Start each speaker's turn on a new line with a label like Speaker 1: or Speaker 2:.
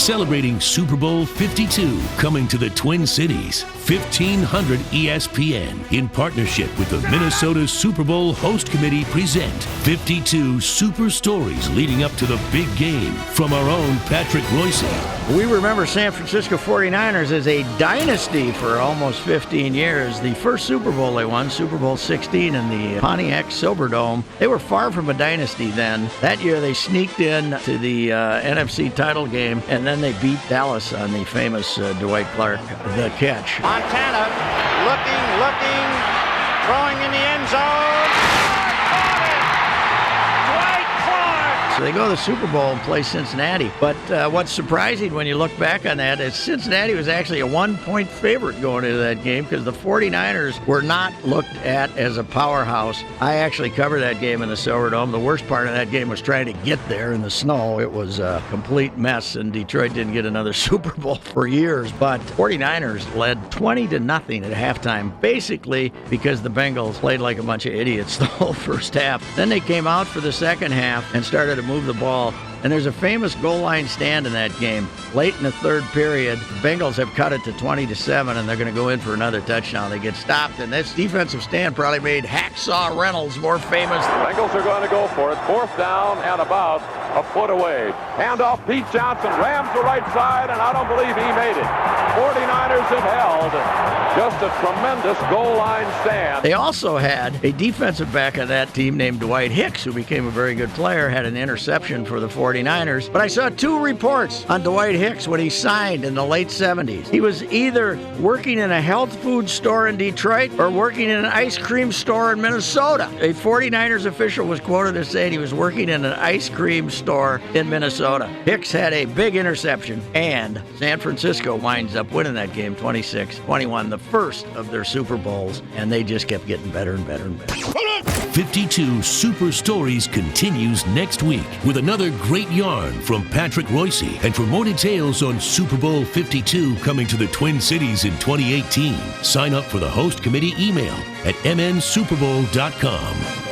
Speaker 1: Celebrating Super Bowl 52, coming to the Twin Cities, 1500 ESPN, in partnership with the Minnesota Super Bowl Host Committee, present 52 super stories leading up to the big game from our own Patrick Reusse.
Speaker 2: We remember San Francisco 49ers as a dynasty for almost 15 years. The first Super Bowl they won, Super Bowl XVI in the Pontiac Silverdome, they were far from a dynasty then. That year they sneaked in to the NFC title game, and then they beat Dallas on the famous Dwight Clark, the catch.
Speaker 3: Montana looking, throwing in the end zone.
Speaker 2: So they go to the Super Bowl and play Cincinnati. But what's surprising when you look back on that is Cincinnati was actually a 1-point favorite going into that game because the 49ers were not looked at as a powerhouse. I actually covered that game in the Silverdome. The worst part of that game was trying to get there in the snow. It was a complete mess, and Detroit didn't get another Super Bowl for years. But 49ers led 20-0 at halftime, basically because the Bengals played like a bunch of idiots the whole first half. Then they came out for the second half and started to move the ball. And there's a famous goal line stand in that game. Late in the third period, the Bengals have cut it to 20-7, and they're going to go in for another touchdown. They get stopped, and this defensive stand probably made Hacksaw Reynolds more famous.
Speaker 4: The Bengals are going to go for it. Fourth down and about a foot away. Handoff, Pete Johnson rams the right side, and I don't believe he made it. 49ers have held just a tremendous goal line stand.
Speaker 2: They also had a defensive back on that team named Dwight Hicks, who became a very good player, had an interception for the 49ers. But I saw two reports on Dwight Hicks when he signed in the late 70s. He was either working in a health food store in Detroit or working in an ice cream store in Minnesota. A 49ers official was quoted as saying he was working in an ice cream store in Minnesota. Hicks had a big interception, and San Francisco winds up winning that game 26-21, the first of their Super Bowls, and they just kept getting better and better and better.
Speaker 1: 52 Super Stories continues next week with another great yarn from Patrick Reusse. And for more details on Super Bowl 52 coming to the Twin Cities in 2018, sign up for the Host Committee email at mnsuperbowl.com.